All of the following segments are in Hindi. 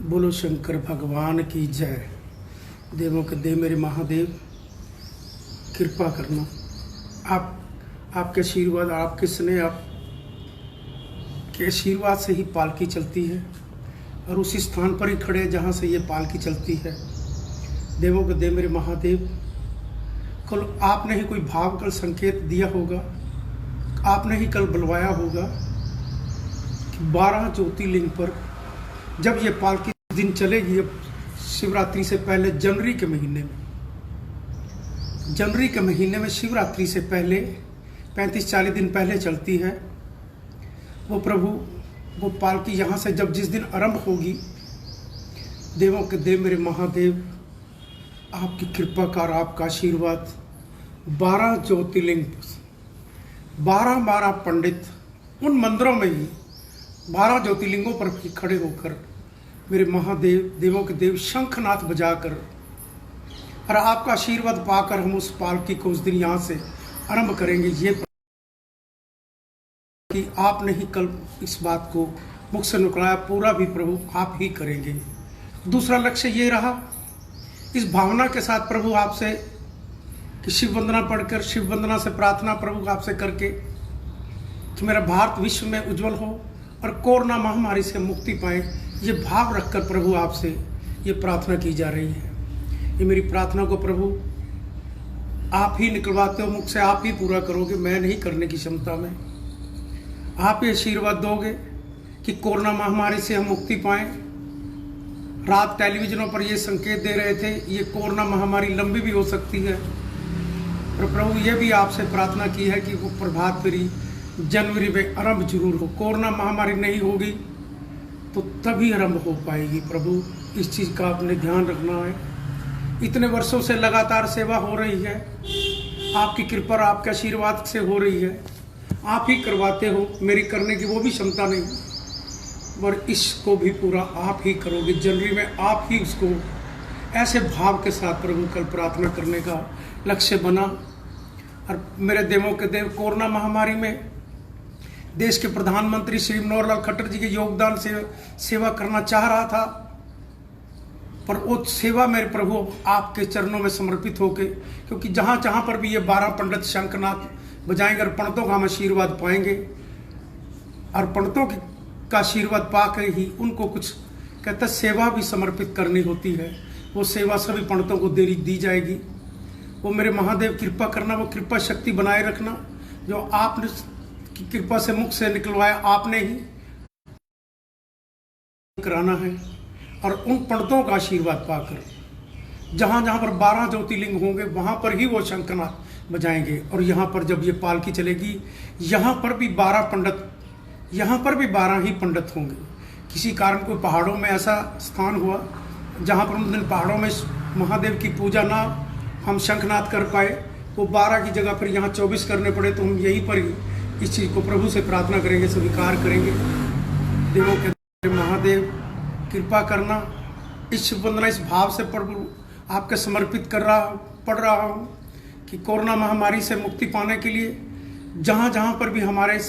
बोलो शंकर भगवान की जय। देवों के देव मेरे महादेव, कृपा करना। आपके आशीर्वाद, आपके स्नेह, आपके आशीर्वाद से ही पालकी चलती है और उसी स्थान पर ही खड़े हैं जहाँ से ये पालकी चलती है। देवों के देव मेरे महादेव, कल आपने ही कोई भाव कल संकेत दिया होगा, आपने ही कल बुलवाया होगा कि 12 ज्योतिर्लिंग पर जब ये पालकी दिन चलेगी, अब शिवरात्रि से पहले जनवरी के महीने में शिवरात्रि से पहले 35-40 दिन पहले चलती है वो प्रभु। वो पालकी यहाँ से जब जिस दिन आरंभ होगी, देवों के देव मेरे महादेव, आपकी कृपा का और आपका आशीर्वाद 12 ज्योतिर्लिंग, 12 पंडित उन मंदिरों में ही 12 ज्योतिर्लिंगों पर भी खड़े होकर मेरे महादेव, देवों के देव शंखनाद बजाकर और आपका आशीर्वाद पाकर हम उस पालकी को उस दिन यहाँ से आरंभ करेंगे। ये कि आपने ही कल इस बात को मुख से निकलाया, पूरा भी प्रभु आप ही करेंगे। दूसरा लक्ष्य ये रहा, इस भावना के साथ प्रभु आपसे कि शिव वंदना पढ़कर, शिव वंदना से प्रार्थना प्रभु आपसे करके कि मेरा भारत विश्व में उज्जवल हो और कोरोना महामारी से मुक्ति पाए, ये भाव रखकर प्रभु आपसे ये प्रार्थना की जा रही है। ये मेरी प्रार्थना को प्रभु आप ही निकलवाते हो मुख से, आप ही पूरा करोगे, मैं नहीं करने की क्षमता में। आप ही आशीर्वाद दोगे कि कोरोना महामारी से हम मुक्ति पाएं। रात टेलीविजनों पर ये संकेत दे रहे थे ये कोरोना महामारी लंबी भी हो सकती है, और प्रभु ये भी आपसे प्रार्थना की है कि वो प्रभात फेरी जनवरी में आरंभ जरूर हो। कोरोना महामारी नहीं होगी तो तभी आरंभ हो पाएगी। प्रभु इस चीज़ का आपने ध्यान रखना है। इतने वर्षों से लगातार सेवा हो रही है, आपकी कृपा और आपके आशीर्वाद से हो रही है, आप ही करवाते हो, मेरी करने की वो भी क्षमता नहीं, पर इसको भी पूरा आप ही करोगे। जनवरी में आप ही उसको ऐसे भाव के साथ प्रभु कल प्रार्थना करने का लक्ष्य बना। और मेरे देवों के देव, कोरोना महामारी में देश के प्रधानमंत्री श्री मनोहर लाल खट्टर जी के योगदान से सेवा करना चाह रहा था, पर वो सेवा मेरे प्रभु आपके चरणों में समर्पित होके, क्योंकि जहाँ जहाँ पर भी ये 12 पंडित शंखनाद बजाएंगे और पंडितों का हम आशीर्वाद पाएंगे, और पंडितों का आशीर्वाद पाकर ही उनको कुछ कहता सेवा भी समर्पित करनी होती है। वो सेवा सभी पंडितों को दी जाएगी। वो मेरे महादेव कृपा करना, वो कृपा शक्ति बनाए रखना जो आपने की कृपा से मुख से निकलवाया, आपने ही कराना है। और उन पंडितों का आशीर्वाद पाकर जहाँ जहाँ पर 12 ज्योतिर्लिंग होंगे वहाँ पर ही वो शंखनाद बजाएंगे। और यहाँ पर जब ये पालकी चलेगी, यहाँ पर भी 12 पंडित, यहाँ पर भी 12 ही पंडित होंगे। किसी कारण कोई पहाड़ों में ऐसा स्थान हुआ जहाँ पर उन दिन पहाड़ों में महादेव की पूजा ना हम शंखनाद कर पाए, वो 12 की जगह फिर यहाँ 24 करने पड़े, तो हम यहीं पर ही इस चीज़ को प्रभु से प्रार्थना करेंगे, स्वीकार करेंगे। देवों के महादेव कृपा करना। इस वंदना इस भाव से प्रभु आपके समर्पित पढ़ रहा हूँ कि कोरोना महामारी से मुक्ति पाने के लिए जहाँ जहाँ पर भी हमारे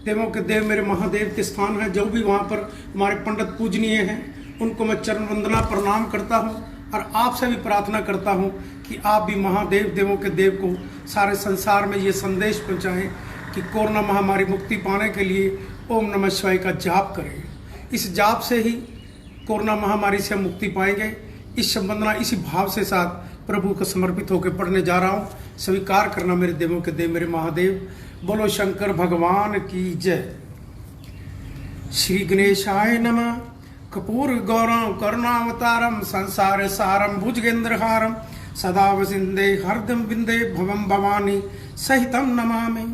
देवों के देव मेरे महादेव के स्थान हैं, जो भी वहाँ पर हमारे पंडित पूजनीय हैं, उनको मैं चरण वंदना प्रणाम करता हूँ। और आपसे भी प्रार्थना करता हूँ कि आप भी महादेव, देवों के देव को सारे संसार में ये संदेश पहुँचाएँ कि कोरोना महामारी मुक्ति पाने के लिए ओम नमः शिवाय का जाप करें। इस जाप से ही कोरोना महामारी से हम मुक्ति पाएंगे। इस वंदना इसी भाव से साथ प्रभु को समर्पित होकर पढ़ने जा रहा हूँ, स्वीकार करना मेरे देवों के देव मेरे महादेव। बोलो शंकर भगवान की जय। श्री गणेशाय नमः। कपूर गौरम करुणावतारम संसार सारम भुजगेंद्रहारम सदा वसिंदे हरदम बिंदे भवम भवानी सहितम नमामि।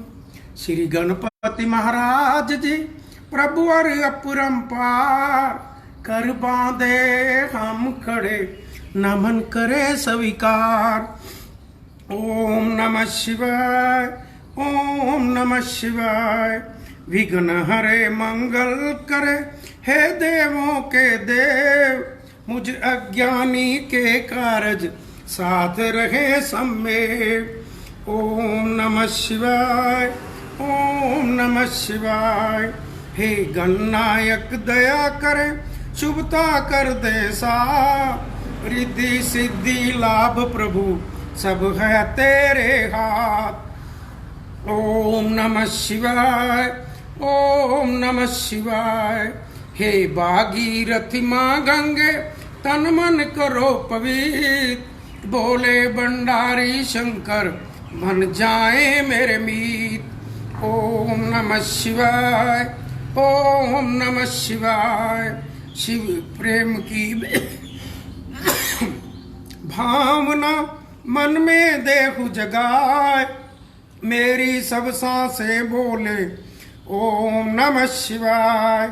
श्री गणपति महाराज जी प्रभु और अपरंपार कर बांधे हम खड़े, नमन करे स्वीकार। ओम नमः शिवाय, ओम नमः शिवाय। विघ्न हरे मंगल करे, हे देवों के देव, मुझ अज्ञानी के कारज साथ रहे सम्मेव। ओम नमः शिवाय, ओम नमः शिवाय। हे गणनायक दया करे, शुभता कर दे सा, रिद्धि सिद्धि लाभ प्रभु सब है तेरे हाथ। ओम नमः शिवाय, ओम नमः शिवाय। हे भागीरथी माँ गंगे तन मन करो पवित्र, बोले भंडारी शंकर बन जाए मेरे मीत। ओम नमः शिवाय, ओम नमः शिवाय। शिव प्रेम की भावना मन में देहु जगाए, मेरी सब सांसें बोले ओम नमः शिवाय,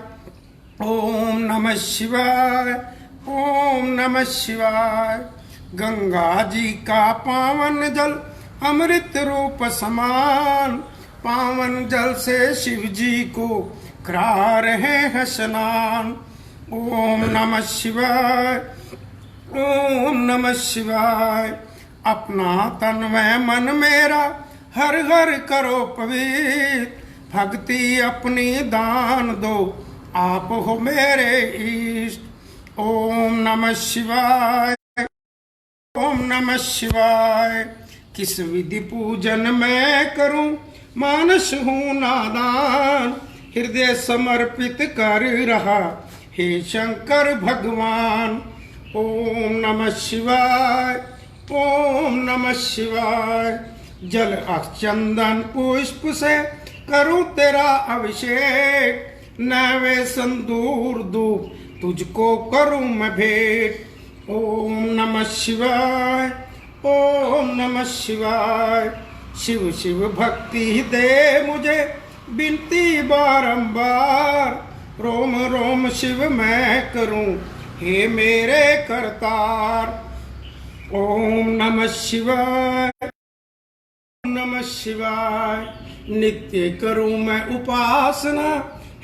ओम नमः शिवाय, ओम नमः शिवाय। गंगा जी का पावन जल अमृत रूप समान, पावन जल से शिव जी को करा रहे हैं स्नान। ओम नमः शिवाय, ओम नमः शिवाय। अपना तन व मन मेरा हर हर करो पवित्र, भक्ति अपनी दान दो आप हो मेरे इष्ट। ओम नमः शिवाय, ओम नमः शिवाय। किस विधि पूजन मैं करूं मानस हूं नादान, हृदय समर्पित कर रहा हे शंकर भगवान। ओम नमः शिवाय, ओम नमः शिवाय। जल चंदन पुष्प से करूं तेरा अभिषेक, नैवे संदूर धूप तुझको करूं मैं भेंट। ओम नमः शिवाय, ओम नमः शिवाय। शिव शिव भक्ति दे मुझे बिनती बारंबार, रोम रोम शिव मैं करूं हे मेरे करतार। ओम नमः शिवाय, ओम नमः शिवाय। नित्य करूं मैं उपासना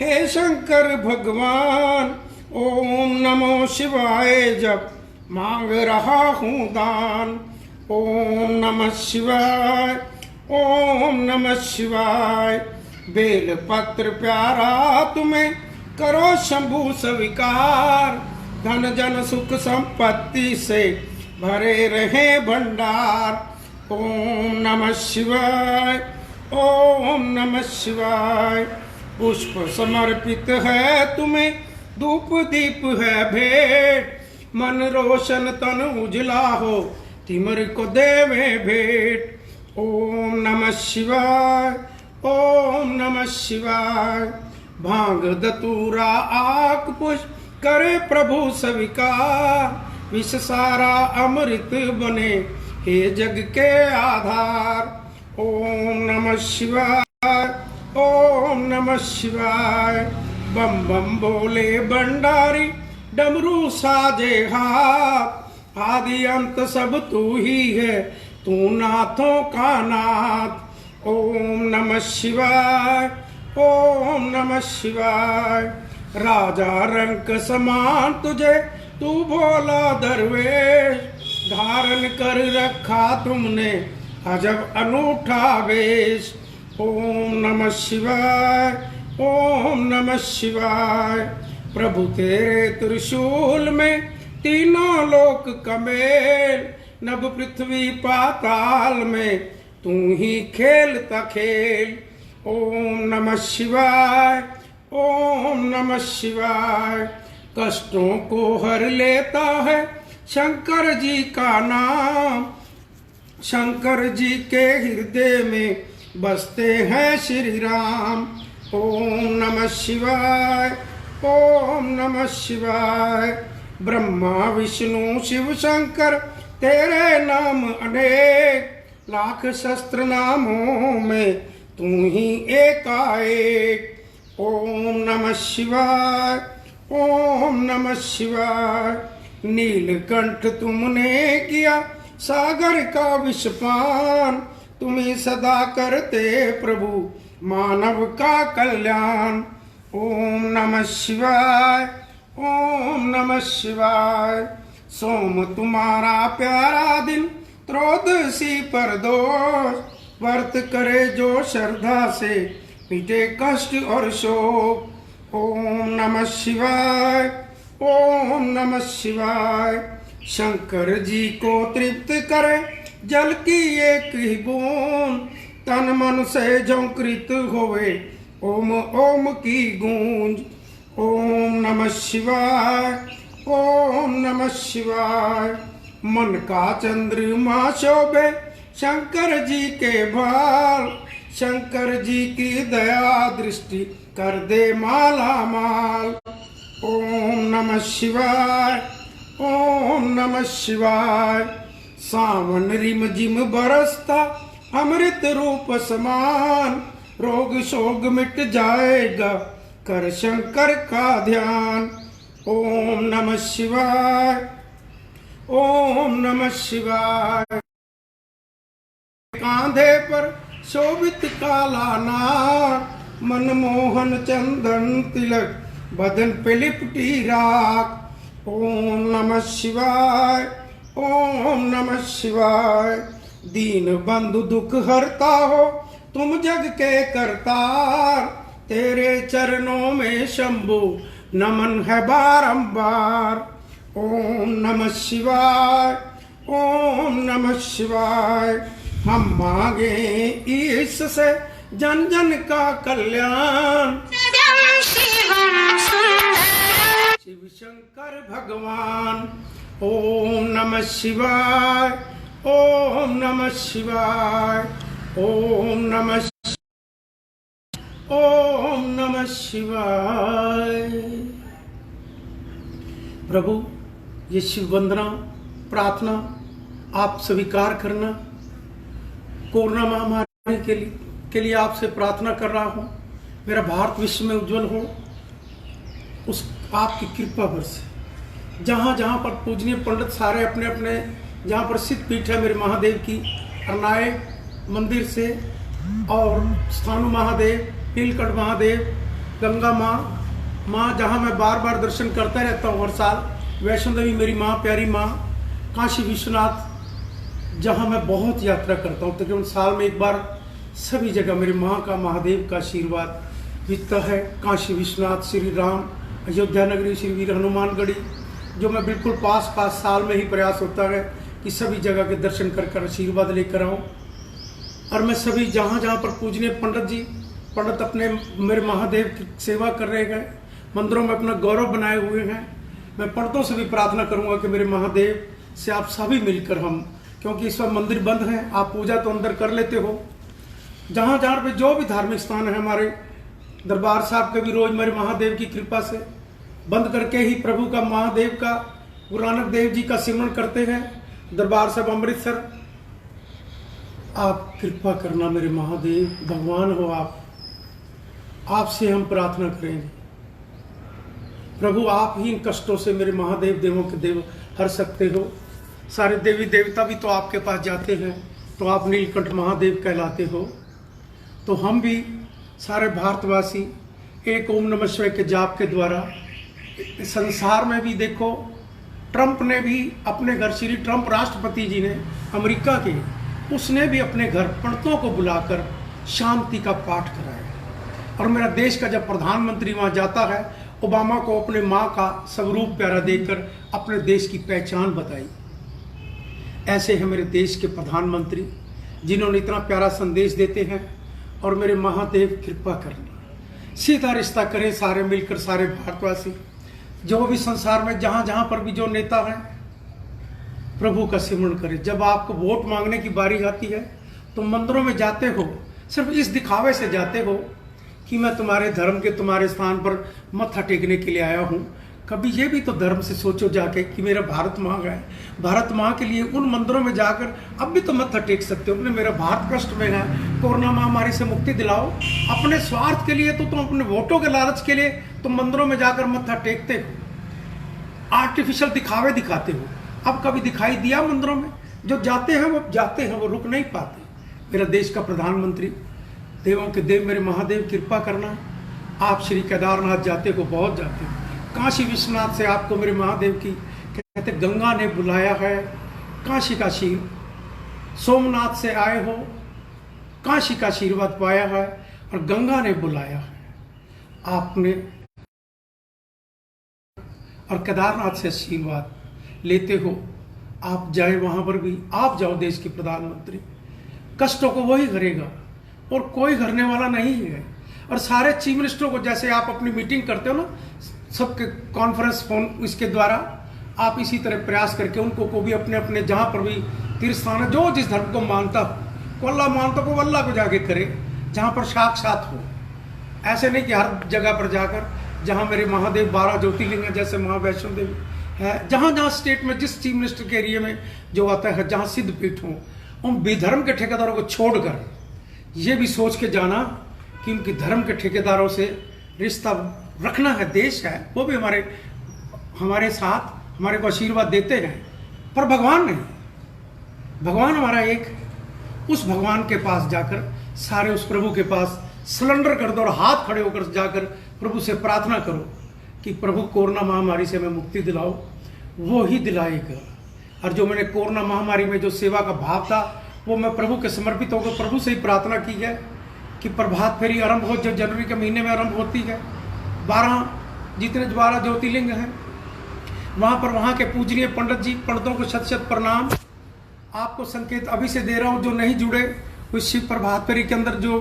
हे शंकर भगवान, ओम नमो शिवाय जब मांग रहा हूँ दान। ओम नमः शिवाय, ओम नमः शिवाय। बेल पत्र प्यारा तुम्हें करो शंभु स्वीकार, धन जन सुख संपत्ति से भरे रहे भंडार। ओम नमः शिवाय, ओम नमः शिवाय। पुष्प समर्पित है तुम्हें, धूप दीप है भेंट, मन रोशन तन उजला हो तिमर को देवे भेंट। ओम नमः शिवाय, ओम नमः शिवाय। भांग धतूरा आक पुष्प करे प्रभु स्वीकार, विष सारा अमृत बने हे जग के आधार। ओम नमः शिवाय, ओम नमः शिवाय। बम बम बोले भंडारी डमरू साजे हाथ, आदि अंत सब तू ही है तू नाथों का नाथ। ओम नमः शिवाय, ओम नमः शिवाय। राजा रंक समान तुझे तू भोला दरवेश, धारण कर रखा तुमने अजब अनूठा वेश। ओम नमः शिवाय, ओम नमः शिवाय। प्रभु तेरे त्रिशूल में तीनों लोक कमेल, नभ पृथ्वी पाताल में तू ही खेलता खेल। ओम नमः शिवाय, ओम नमः शिवाय। कष्टों को हर लेता है शंकर जी का नाम, शंकर जी के हृदय में बसते हैं श्री राम। ओम नमः शिवाय, ओम नमः शिवाय। ब्रह्मा विष्णु शिव शंकर तेरे नाम अनेक, लाख शस्त्र नामों में तू ही एकाएक। ओम नमः शिवाय, ओम नमः शिवाय। नीलकंठ तुमने किया सागर का विषपान, तुम्ही सदा करते प्रभु मानव का कल्याण। ओम नमः शिवाय, ओम नमः शिवाय। सोम तुम्हारा प्यारा दिन त्रयोदशी पर दोष, व्रत करे जो श्रद्धा से मिटे कष्ट और शोक। ओम नमः शिवाय, ओम नमः शिवाय। शंकर जी को तृप्त करे जल की एक ही बूंद, तन मन से झोंकृत होवे ओम ओम की गूंज। ओम नमः शिवाय, ओम नमः शिवाय। मन का चंद्रमा शोभे शंकर जी के भाल, शंकर जी की दया दृष्टि कर दे माला माल। ओम नमः शिवाय, ओम नमः शिवाय। सावन रिम जिम बरसता अमृत रूप समान, रोग शोग मिट जाएगा कर शंकर का ध्यान। ओम नमः शिवाय, ओम नमः शिवाय। कांधे पर शोभित काला नाग, मनमोहन चंदन तिलक बदन पे लिपटी राख। ओम नमः शिवाय, ओम नमः शिवाय। दीन बंधु दुख हरता हो तुम जग के करतार, तेरे चरणों में शंभु नमन है बारंबार। ओम नमः शिवाय, ओम नमः शिवाय। हम मांगे इससे जन जन का कल्याण, शिव शंकर भगवान। ओम नमः शिवाय, ओम नमः शिवाय, ओम नमः, ओम नमः शिवाय। प्रभु ये शिव वंदना प्रार्थना आप स्वीकार करना। कोरोना महामारी के लिए आपसे प्रार्थना कर रहा हूँ, मेरा भारत विश्व में उज्जवल हो, उस आपकी कृपा बरसे। जहाँ जहाँ पर पूजनीय पंडित सारे अपने अपने जहाँ पर सिद्ध पीठ है मेरे महादेव की, अरनाए मंदिर से और स्थानु महादेव, नीलकंठ महादेव, गंगा माँ जहाँ मैं बार बार दर्शन करता रहता हूँ हर साल, वैष्णो देवी मेरी माँ, प्यारी माँ, काशी विश्वनाथ जहाँ मैं बहुत यात्रा करता हूँ, तकरीबन साल में एक बार सभी जगह मेरी माँ का, महादेव का आशीर्वाद बीतता है। काशी विश्वनाथ, श्री राम, अयोध्या नगरी, श्री वीर हनुमानगढ़ी, जो मैं बिल्कुल पास साल में ही प्रयास होता है कि सभी जगह के दर्शन कर आशीर्वाद लेकर आऊँ। और मैं सभी जहाँ जहाँ पर पूजनीय पंडित अपने मेरे महादेव की सेवा कर रहे हैं, मंदिरों में अपना गौरव बनाए हुए हैं, मैं पंडितों से भी प्रार्थना करूँगा कि मेरे महादेव से आप सभी मिलकर हम, क्योंकि इस वक्त मंदिर बंद हैं, आप पूजा तो अंदर कर लेते हो, जहाँ जहाँ पे जो भी धार्मिक स्थान है हमारे दरबार साहब के भी रोज मेरे महादेव की कृपा से बंद करके ही प्रभु का, महादेव का, गुरु नानक देव जी का सिमरन करते हैं। दरबार साहब अमृतसर, आप कृपा करना मेरे महादेव, भगवान हो आप, आपसे हम प्रार्थना करेंगे। प्रभु आप ही इन कष्टों से मेरे महादेव देवों के देव हर सकते हो। सारे देवी देवता भी तो आपके पास जाते हैं, तो आप नीलकंठ महादेव कहलाते हो। तो हम भी सारे भारतवासी एक ओम नमः शिवाय के जाप के द्वारा, संसार में भी देखो ट्रंप ने भी अपने घर, श्री ट्रंप राष्ट्रपति जी ने अमेरिका के, उसने भी अपने घर पंडितों को बुलाकर शांति का पाठ कराया। और मेरा देश का जब प्रधानमंत्री वहाँ जाता है, ओबामा को अपने माँ का स्वरूप प्यारा देकर अपने देश की पहचान बताई। ऐसे हैं मेरे देश के प्रधानमंत्री जिन्होंने इतना प्यारा संदेश देते हैं। और मेरे महादेव कृपा करनी, सीधा रिश्ता करें सारे मिलकर, सारे भारतवासी, जो भी संसार में जहाँ जहाँ पर भी जो नेता हैं, प्रभु का सिमरन करें। जब आपको वोट मांगने की बारी आती है तो मंदिरों में जाते हो, सिर्फ इस दिखावे से जाते हो कि मैं तुम्हारे धर्म के, तुम्हारे स्थान पर मत्था टेकने के लिए आया हूँ। कभी ये भी तो धर्म से सोचो जाके कि मेरा भारत माँ है, भारत माँ के लिए उन मंदिरों में जाकर अब भी तो मत्था टेक सकते हो। अपने मेरा भारत कष्ट में है, कोरोना महामारी से मुक्ति दिलाओ। अपने स्वार्थ के लिए तो तुम, अपने वोटों के लालच के लिए तुम मंदिरों में जाकर मत्था टेकते हो, आर्टिफिशियल दिखावे दिखाते हो। अब कभी दिखाई दिया मंदिरों में? जो जाते हैं वो जाते हैं, वो रुक नहीं पाते। मेरा देश का प्रधानमंत्री, देवों के देव मेरे महादेव कृपा करना। आप श्री केदारनाथ जाते हो, बहुत जाते हो, काशी विश्वनाथ से आपको मेरे महादेव की कहते गंगा ने बुलाया है। काशी का शीर, सोमनाथ से आए हो, काशी का आशीर्वाद पाया है और गंगा ने बुलाया है। आपने और केदारनाथ से आशीर्वाद लेते हो। आप जाए वहाँ पर भी, आप जाओ देश के प्रधानमंत्री, कष्टों को वही करेगा और कोई करने वाला नहीं है। और सारे चीफ मिनिस्टरों को, जैसे आप अपनी मीटिंग करते हो ना सबके कॉन्फ्रेंस फोन इसके द्वारा, आप इसी तरह प्रयास करके उनको को भी अपने अपने जहाँ पर भी तीर्थ स्थान है, जो जिस धर्म को मानता हो, को अल्लाह मानता हो, अल्लाह को जाके करे जहाँ पर साक्षात हो। ऐसे नहीं कि हर जगह पर जाकर, जहाँ मेरे महादेव 12 ज्योतिर्लिंग है, जैसे महावैष्णो देवी है, जहाँ जहाँ स्टेट में जिस चीफ मिनिस्टर के एरिया में जो आता है, जहाँ सिद्ध पीठ हो, उन बेधर्म के ठेकेदारों को छोड़कर ये भी सोच के जाना कि उनके धर्म के ठेकेदारों से रिश्ता रखना है। देश है, वो भी हमारे साथ हमारे को आशीर्वाद देते हैं, पर भगवान नहीं। भगवान हमारा एक, उस भगवान के पास जाकर सारे उस प्रभु के पास सरेंडर कर दो और हाथ खड़े होकर जाकर प्रभु से प्रार्थना करो कि प्रभु कोरोना महामारी से मैं मुक्ति दिलाओ। वो ही दिलाएगा। और जो मैंने कोरोना महामारी में जो सेवा का भाव था, वो मैं प्रभु के समर्पित होकर प्रभु से ही प्रार्थना की है कि प्रभात फेरी आरंभ हो, जो जनवरी के महीने में आरंभ होती है। 12 ज्योतिर्लिंग हैं वहाँ पर, वहाँ के पूजनीय पंडित जी, पंडितों को शत शत प्रणाम। आपको संकेत अभी से दे रहा हूँ, जो नहीं जुड़े उस शिव प्रभात फेरी के अंदर जो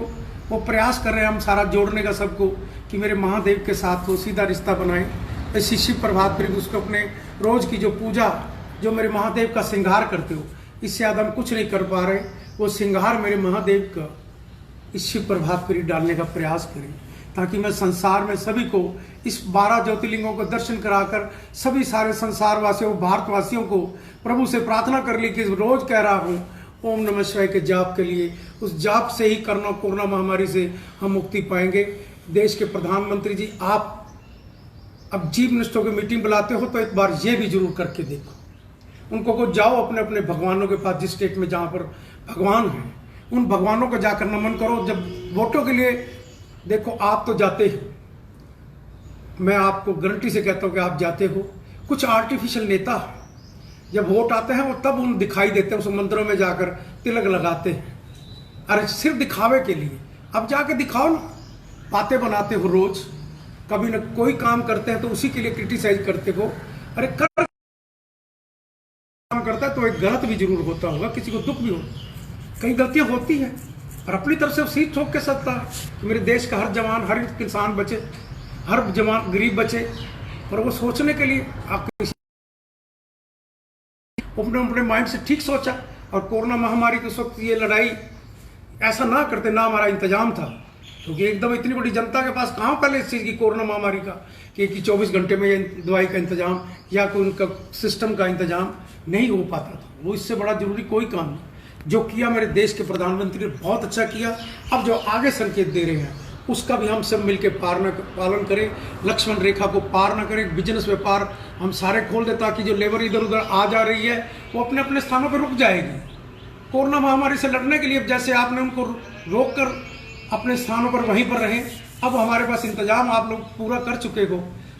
वो प्रयास कर रहे हैं हम सारा जोड़ने का सबको, कि मेरे महादेव के साथ वो सीधा रिश्ता बनाए। ऐसी शिव प्रभात फेरी उसको अपने रोज की जो पूजा, जो मेरे महादेव का श्रृंगार करते हो, इससे ज़्यादा हम कुछ नहीं कर पा रहे। वो श्रृंगार मेरे महादेव का इस शिव प्रभात फेरी डालने का प्रयास करें, ताकि मैं संसार में सभी को इस 12 ज्योतिर्लिंगों को दर्शन कराकर सभी सारे संसार वासियों, भारतवासियों को प्रभु से प्रार्थना कर ली कि रोज कह रहा हूँ ओम नमः शिवाय के जाप के लिए, उस जाप से ही करना कोरोना महामारी से हम मुक्ति पाएंगे। देश के प्रधानमंत्री जी, आप अब चीफ मिनिस्टरों की मीटिंग बुलाते हो तो एक बार ये भी जरूर करके देखो। उनको को जाओ अपने अपने भगवानों के पास, जिस स्टेट में जहाँ पर भगवान हैं, उन भगवानों को जाकर नमन करो। जब वोटों के लिए देखो, आप तो जाते हो, मैं आपको गारंटी से कहता हूँ कि आप जाते हो। कुछ आर्टिफिशियल नेता जब वोट आते हैं वो तब उन दिखाई देते हैं, उस मंदिरों में जाकर तिलक लगाते हैं, अरे सिर्फ दिखावे के लिए। अब जाके दिखाओ ना, बातें बनाते हो रोज, कभी न कोई काम करते हैं तो उसी के लिए क्रिटिसाइज करते हो। अरे कर काम करता है तो एक गलत भी जरूर होता होगा, किसी को दुख भी हो, कई गलतियां होती हैं, और अपनी तरफ से सीट ठोक के सकता है कि मेरे देश का हर जवान, हर इंसान बचे, हर जवान गरीब बचे। पर वो सोचने के लिए आप अपने माइंड से ठीक सोचा, और कोरोना महामारी के उस वक्त ये लड़ाई ऐसा ना करते ना हमारा इंतजाम था, क्योंकि एकदम इतनी बड़ी जनता के पास कहाँ पहले इस चीज़ की, कोरोना महामारी का, कि 24 घंटे में ये दवाई का इंतजाम या कोई उनका सिस्टम का इंतजाम नहीं हो पाता था। वो इससे बड़ा जरूरी कोई काम नहीं। जो किया मेरे देश के प्रधानमंत्री ने बहुत अच्छा किया। अब जो आगे संकेत दे रहे हैं उसका भी हम सब मिलकर पालन करें, लक्ष्मण रेखा को पार न करें। बिजनेस व्यापार हम सारे खोल दें, ताकि जो लेबर इधर उधर आ जा रही है वो अपने अपने स्थानों पर रुक जाएगी। कोरोना महामारी से लड़ने के लिए जैसे आपने उनको रोक कर अपने स्थानों पर वहीं पर रहें, अब हमारे पास इंतजाम आप लोग पूरा कर चुके हो।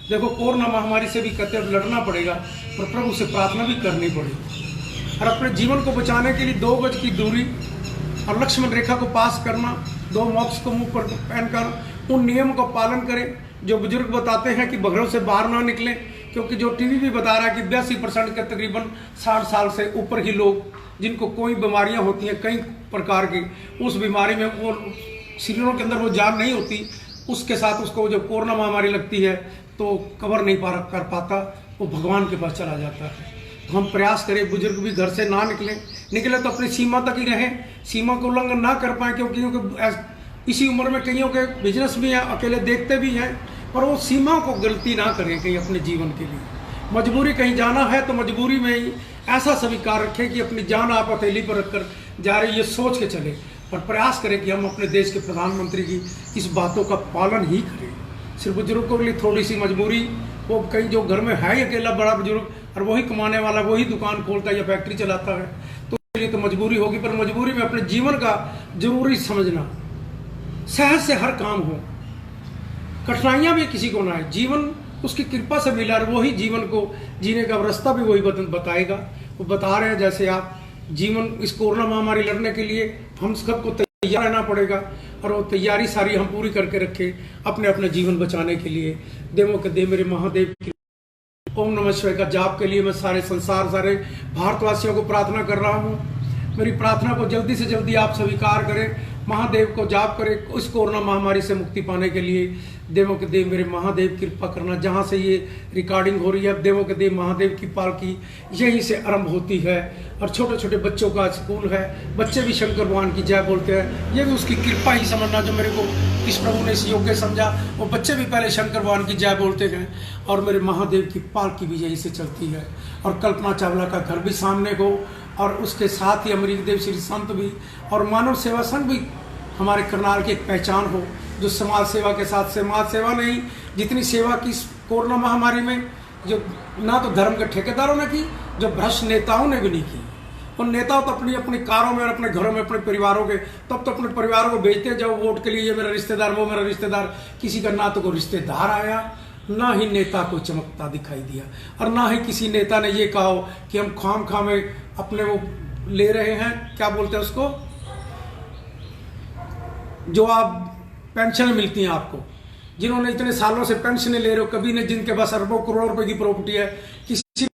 देखो, कोरोना महामारी से भी कहते हैं लड़ना पड़ेगा, पर प्रभु से प्रार्थना भी करनी पड़ेगी। और अपने जीवन को बचाने के लिए 2 गज की दूरी और लक्ष्मण रेखा को पास करना, 2 मॉक्स को मुंह पर पहनकर उन नियम का पालन करें जो बुजुर्ग बताते हैं कि घरों से बाहर ना निकलें। क्योंकि जो टीवी भी बता रहा है कि 82% के तकरीबन 60 साल से ऊपर ही लोग, जिनको कोई बीमारियां होती हैं कई प्रकार की, उस बीमारी में वो शरीरों के अंदर वो जान नहीं होती, उसके साथ उसको जब कोरोना महामारी लगती है तो कवर नहीं कर पाता, वो भगवान के पास चला जाता है। तो हम प्रयास करें, बुजुर्ग भी घर से ना निकले तो अपनी सीमा तक ही रहें, सीमा को उल्लंघन ना कर पाए। क्योंकि इसी उम्र में कईयों के बिजनेस भी हैं, अकेले देखते भी हैं, पर वो सीमा को गलती ना करें कहीं अपने जीवन के लिए। मजबूरी कहीं जाना है तो मजबूरी में ही ऐसा स्वीकार रखें कि अपनी जान आप हथेली पर रखकर जा रही, ये सोच के चले। पर प्रयास करें कि हम अपने देश के प्रधानमंत्री की इस बातों का पालन ही करें। सिर्फ बुजुर्गों के लिए थोड़ी सी मजबूरी, वो कहीं जो घर में है ही अकेला बड़ा बुजुर्ग और वही कमाने वाला, वही दुकान खोलता है या फैक्ट्री चलाता है, तो उसके लिए तो मजबूरी होगी। पर मजबूरी में अपने जीवन का जरूरी समझना, सहज से हर काम हो, कठिनाइयां भी किसी को ना आए, जीवन उसकी कृपा से मिला, और वही जीवन को जीने का रास्ता भी वही बताएगा। वो बता रहे हैं जैसे आप जीवन, इस कोरोना महामारी लड़ने के लिए हम सबको तैयार रहना पड़ेगा, और वो तैयारी सारी हम पूरी करके रखें अपने अपने जीवन बचाने के लिए। देवों के देव मेरे महादेव की ओम नमः शिवाय का जाप के लिए मैं सारे संसार, सारे भारतवासियों को प्रार्थना कर रहा हूँ। मेरी प्रार्थना को जल्दी से जल्दी आप स्वीकार करें, महादेव को जाप करें। उस कोरोना महामारी से मुक्ति पाने के लिए देवों के देव मेरे महादेव कृपा करना। जहाँ से ये रिकॉर्डिंग हो रही है, देवों के देव महादेव की पालकी यहीं से आरंभ होती है। और छोटे छोटे बच्चों का स्कूल है, बच्चे भी शंकर भगवान की जय बोलते हैं। ये भी उसकी कृपा ही समझना, जो मेरे को इस प्रभु ने इस योग्य समझा, वो बच्चे भी पहले शंकर भगवान की जय बोलते हैं। और मेरे महादेव की पालकी भी यहीं से चलती है। और कल्पना चावला का घर भी सामने हो, और उसके साथ ही अमरीक देव श्री संत भी, और मानव सेवा संघ भी हमारे करनाल की एक पहचान हो, जो समाज सेवा के साथ, समाज सेवा नहीं जितनी सेवा की कोरोना महामारी में, जो ना तो धर्म के ठेकेदारों ने की, जो भ्रष्ट नेताओं ने भी नहीं की। और नेता तो अपनी अपनी कारों में और अपने घरों में अपने परिवारों के, तब तो अपने परिवारों को भेजते जाओ वोट के लिए, ये मेरा रिश्तेदार, वो मेरा रिश्तेदार। किसी का ना तो कोई रिश्तेदार आया, ना ही नेता को चमकता दिखाई दिया, और ना ही किसी नेता ने ये कहा कि हम खाम खाम अपने वो ले रहे हैं, क्या बोलते हैं उसको, जो आप पेंशन मिलती हैं आपको, जिन्होंने इतने सालों से पेंशन ले रहे हो, कभी ने, जिनके पास अरबों करोड़ों रुपए की प्रॉपर्टी है, किसी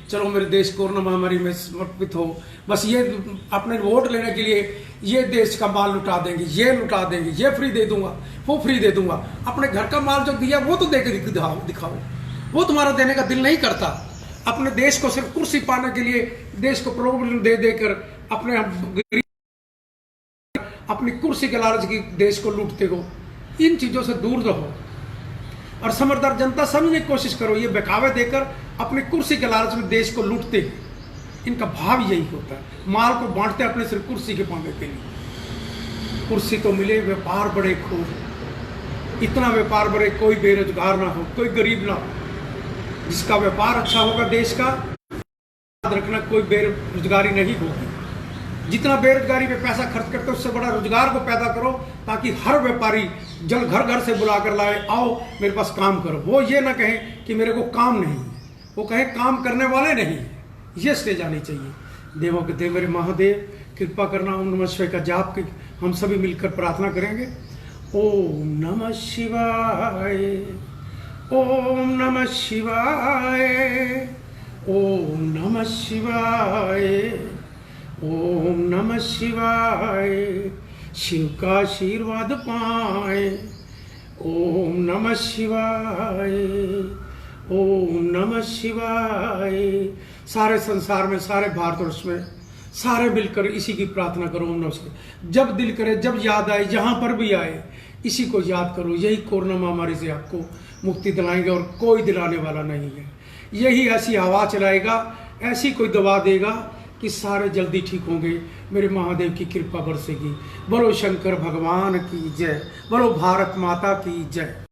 चलो मेरे देश कोरोना महामारी में समर्पित हो, बस ये अपने वोट लेने के लिए ये देश का माल लुटा देंगे, ये लुटा देंगे, ये फ्री दे दूंगा, वो फ्री दे दूंगा। अपने घर का माल जो दिया वो तो दे के दिखाओ। वो तुम्हारा देने का दिल नहीं करता। अपने देश को सिर्फ कुर्सी पाने के लिए देश को प्रलोभन दे देकर अपनी कुर्सी के लालच की देश को लूटते हो। इन चीजों से दूर रहो और समझदार जनता समझने की कोशिश करो। ये बहकावे देकर अपनी कुर्सी के लालच में देश को लूटते हैं, इनका भाव यही होता है। माल को बांटते अपने सिर्फ कुर्सी के पाने के लिए। कुर्सी तो मिले, व्यापार बड़े खूब, इतना व्यापार बड़े, कोई बेरोजगार ना हो, कोई गरीब ना हो। जिसका व्यापार अच्छा होगा देश का, याद रखना कोई बेरोजगारी नहीं होगी। जितना बेरोजगारी पे पैसा खर्च करते हो, उससे बड़ा रोजगार को पैदा करो, ताकि हर व्यापारी जल घर घर से बुला कर लाए, आओ मेरे पास काम करो। वो ये ना कहें कि मेरे को काम नहीं है, वो कहे काम करने वाले नहीं। ये स्टेज आनी चाहिए। देवों के देव मेरे महादेव कृपा करना। ओम नमः शिवाय का जाप की हम सभी मिलकर प्रार्थना करेंगे। ओम नमः शिवाय, ओम नमः शिवाय, ओम नमः शिवाय, ओम नमः शिवाय। शिव का आशीर्वाद पाए। ओम नमः शिवाय, ओम नमः शिवाय। सारे संसार में, सारे भारतवर्ष में सारे मिलकर इसी की प्रार्थना करो। ओम नमः शिवाय। जब दिल करे, जब याद आए, जहाँ पर भी आए, इसी को याद करो। यही कोरोना महामारी से आपको मुक्ति दिलाएंगे और कोई दिलाने वाला नहीं है। यही ऐसी हवा चलाएगा, ऐसी कोई दवा देगा कि सारे जल्दी ठीक होंगे। मेरे महादेव की कृपा बरसेगी। बोलो शंकर भगवान की जय, बोलो भारत माता की जय।